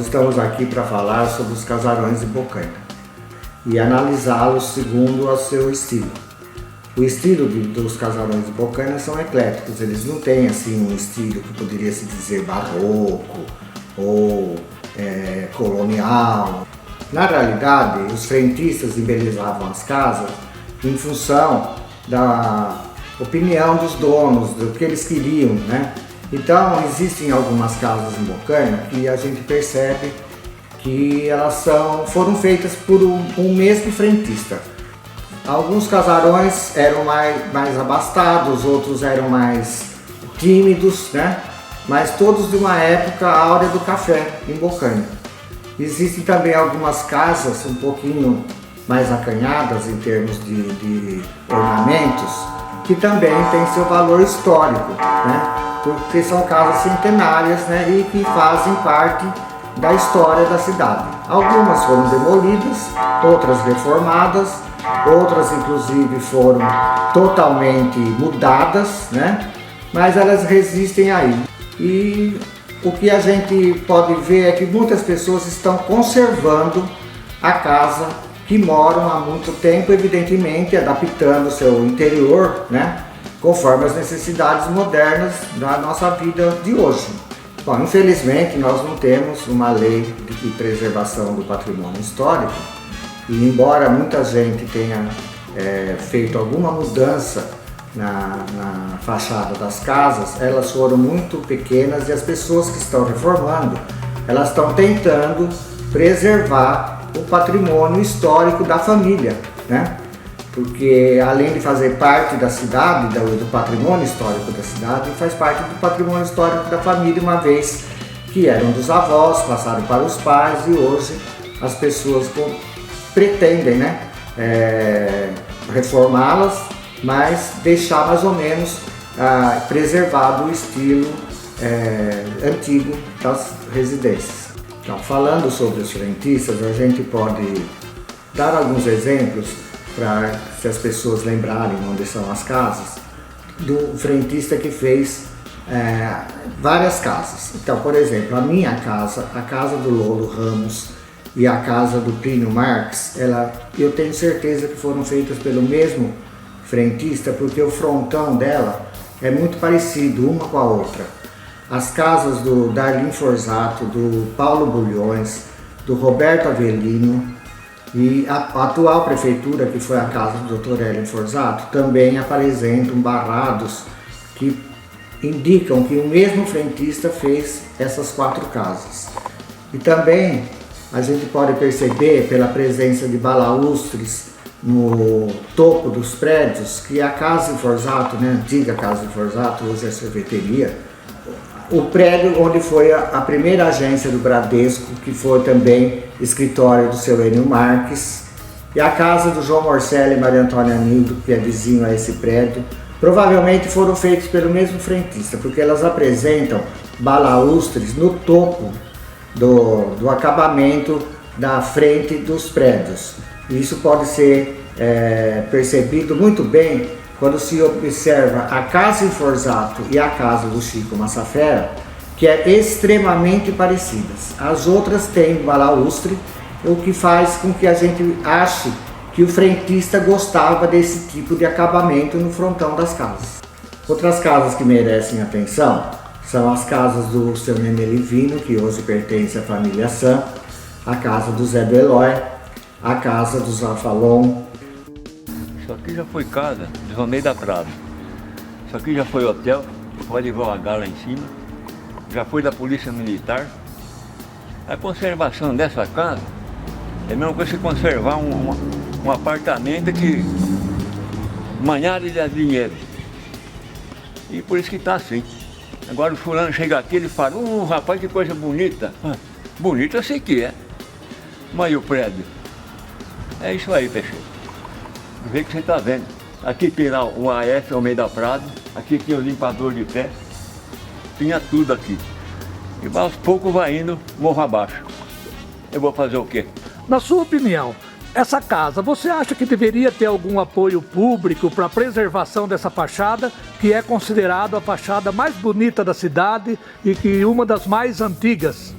estamos aqui para falar sobre os casarões de Bocaina e analisá-los segundo o seu estilo. O estilo dos casarões de Bocaina são ecléticos, eles não têm assim um estilo que poderia se dizer barroco ou colonial. Na realidade, os frentistas embelezavam as casas em função da opinião dos donos, do que eles queriam, né? Então, existem algumas casas em Bocaina que a gente percebe que elas foram feitas por um mesmo frentista. Alguns casarões eram mais abastados, outros eram mais tímidos, né? Mas todos de uma época áurea do café em Bocaina. Existem também algumas casas um pouquinho mais acanhadas em termos de ornamentos, que também têm seu valor histórico, né? Porque são casas centenárias, né? E que fazem parte da história da cidade. Algumas foram demolidas, outras reformadas, outras inclusive foram totalmente mudadas, né? Mas elas resistem aí. E o que a gente pode ver é que muitas pessoas estão conservando a casa que moram há muito tempo, evidentemente adaptando o seu interior, né? Conforme as necessidades modernas da nossa vida de hoje. Bom, infelizmente nós não temos uma lei de preservação do patrimônio histórico e embora muita gente tenha feito alguma mudança na fachada das casas, elas foram muito pequenas e as pessoas que estão reformando, elas estão tentando preservar o patrimônio histórico da família, né? Porque além de fazer parte da cidade, do patrimônio histórico da cidade, faz parte do patrimônio histórico da família, uma vez que eram dos avós, passaram para os pais e hoje as pessoas pretendem, né, reformá-las, mas deixar mais ou menos preservado o estilo antigo das residências. Então, falando sobre os frentistas, a gente pode dar alguns exemplos para se as pessoas lembrarem onde são as casas, do frentista que fez várias casas. Então, por exemplo, a minha casa, a casa do Lolo Ramos e a casa do Plínio Marques, eu tenho certeza que foram feitas pelo mesmo frentista, porque o frontão dela é muito parecido uma com a outra. As casas do Darlin Forzato, do Paulo Bulhões, do Roberto Avelino, e a atual prefeitura, que foi a casa do Dr. Hélio Forzato, também apresentam barrados que indicam que o mesmo frentista fez essas 4 casas. E também a gente pode perceber pela presença de balaústres no topo dos prédios que a Casa de Forzato, né, a antiga Casa de Forzato, hoje é sorveteria, o prédio onde foi a primeira agência do Bradesco, que foi também escritório do seu Enio Marques, e a casa do João Morcelli e Maria Antônia Nildo, que é vizinho a esse prédio, provavelmente foram feitos pelo mesmo frentista, porque elas apresentam balaústres no topo do acabamento da frente dos prédios. Isso pode ser percebido muito bem quando se observa a casa de Forzato e a casa do Chico Massafera, que é extremamente parecidas. As outras têm balaústre, o que faz com que a gente ache que o frentista gostava desse tipo de acabamento no frontão das casas. Outras casas que merecem atenção são as casas do seu Nenê Livino, que hoje pertence à família Sam, a casa do Zé do Eloy, a casa do Zafalon. Isso aqui já foi casa de Romeu da Prado. Isso aqui já foi hotel, pode levar o H lá em cima. Já foi da Polícia Militar. A conservação dessa casa é a mesma coisa que conservar um apartamento que manhada de dinheiro. E por isso que está assim. Agora o fulano chega aqui e fala, rapaz, que coisa bonita. Bonita eu sei que é. Mas e o prédio? É isso aí, Peixoto. Vê que você está vendo. Aqui tem lá o AF Almeida Prado, aqui tem o limpador de pé, tinha tudo aqui. E aos poucos vai indo morro abaixo. Eu vou fazer o quê? Na sua opinião, essa casa, você acha que deveria ter algum apoio público para a preservação dessa fachada, que é considerada a fachada mais bonita da cidade e que uma das mais antigas?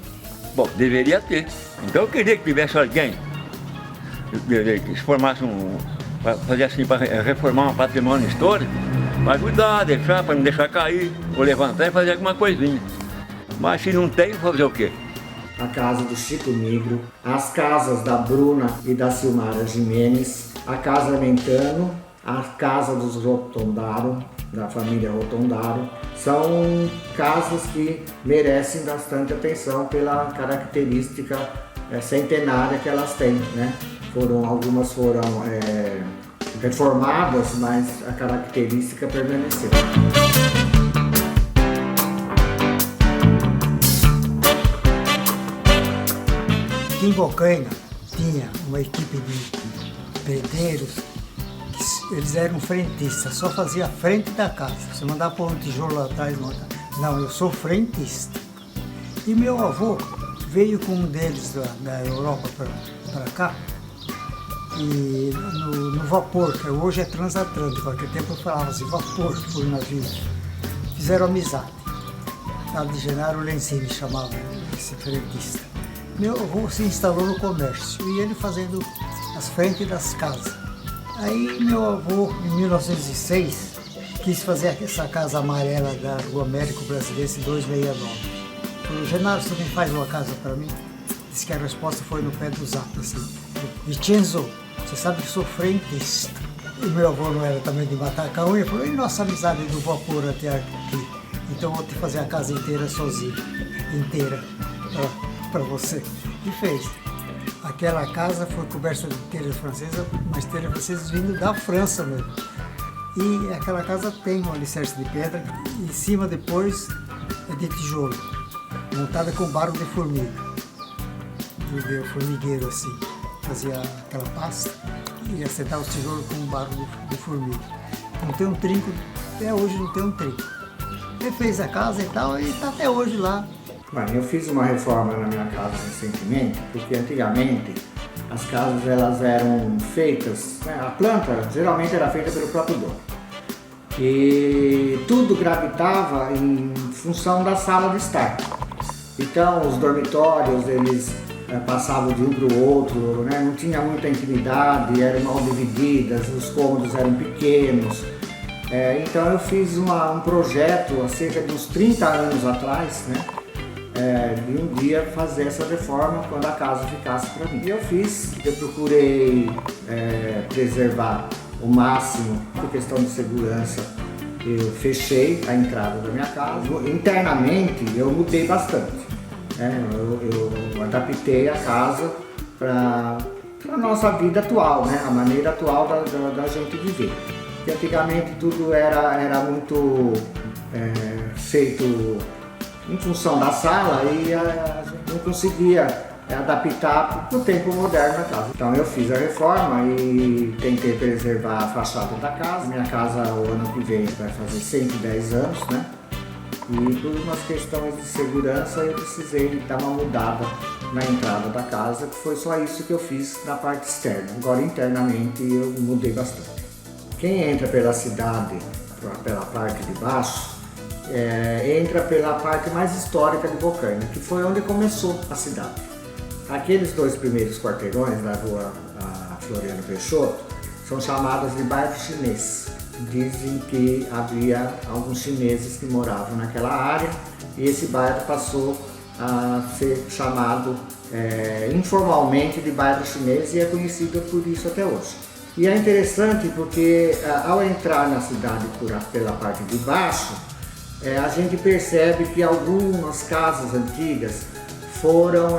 Bom, deveria ter. Então eu queria que tivesse alguém que se formasse fazer assim, para reformar um patrimônio histórico, para ajudar, deixar, para não deixar cair, ou levantar e fazer alguma coisinha. Mas se não tem, fazer o quê? A casa do Chico Negro, as casas da Bruna e da Silmara Jimenez, a casa Mentano, a casa dos Rotondaro, da família Rotondaro, são casas que merecem bastante atenção pela característica centenária que elas têm, né? Algumas foram reformadas, mas a característica permaneceu. Aqui em Bocaina tinha uma equipe de pedreiros, que eles eram frentistas, só fazia a frente da casa. Você mandava pôr um tijolo lá atrás, não, eu sou frentista. E meu avô veio com um deles da Europa para cá, e no vapor, que hoje é transatlântico, naquele tempo eu falava assim, vapor por navio. Fizeram amizade. Lá de Genaro Lenzini chamava esse frentista. Meu avô se instalou no comércio e ele fazendo as frentes das casas. Aí meu avô, em 1906, quis fazer essa casa amarela da Rua Américo Brasilense 269. Falou, Genaro, você não faz uma casa para mim? Disse que a resposta foi no pé do zap, assim. Vincenzo, você sabe que sou frentista. E meu avô não era também de matar a unha, falou, e nossa amizade do vapor até aqui? Então eu vou te fazer a casa inteira sozinho, inteira. Para você. E fez. Aquela casa foi coberta de telha francesa, mas telha francesa vindo da França mesmo. E aquela casa tem um alicerce de pedra, e em cima depois é de tijolo, montada com barro de formiga. De formigueiro assim. Fazia aquela pasta e acertava os tijolos com barro de formiga. Não tem um trinco, até hoje não tem um trinco. Ele fez a casa e tal, e está até hoje lá. Bem, eu fiz uma reforma na minha casa recentemente, porque antigamente as casas elas eram feitas, né, a planta geralmente era feita pelo próprio dono. E tudo gravitava em função da sala de estar. Então os dormitórios eles passavam de um para o outro, né, não tinha muita intimidade, eram mal divididas, os cômodos eram pequenos. Então eu fiz um projeto há cerca de uns 30 anos atrás, né? De um dia fazer essa reforma quando a casa ficasse para mim. E eu procurei preservar o máximo por questão de segurança. Eu fechei a entrada da minha casa. Internamente eu mudei bastante. Eu adaptei a casa para a nossa vida atual, né? A maneira atual da gente viver. Porque antigamente tudo era muito feito em função da sala e a gente não conseguia adaptar para o tempo moderno da casa. Então eu fiz a reforma e tentei preservar a fachada da casa. Minha casa o ano que vem vai fazer 110 anos, né? E por umas questões de segurança eu precisei dar uma mudada na entrada da casa, que foi só isso que eu fiz na parte externa. Agora internamente eu mudei bastante. Quem entra pela cidade, pela parte de baixo, entra pela parte mais histórica de Bocaina, que foi onde começou a cidade. Aqueles dois primeiros quarteirões da rua Floriano Peixoto são chamados de bairro chinês. Dizem que havia alguns chineses que moravam naquela área e esse bairro passou a ser chamado informalmente de bairro chinês e é conhecido por isso até hoje. E é interessante porque ao entrar na cidade pela parte de baixo, a gente percebe que algumas casas antigas foram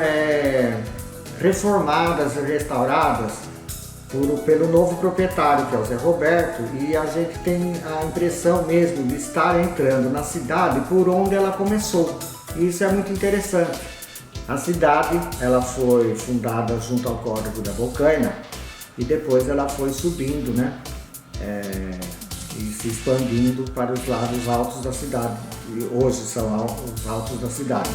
reformadas e restauradas pelo novo proprietário, que é o Zé Roberto, e a gente tem a impressão mesmo de estar entrando na cidade por onde ela começou. E isso é muito interessante. A cidade ela foi fundada junto ao Córrego da Bocaina e depois ela foi subindo, né? E se expandindo para os lados altos da cidade, e hoje são os altos da cidade.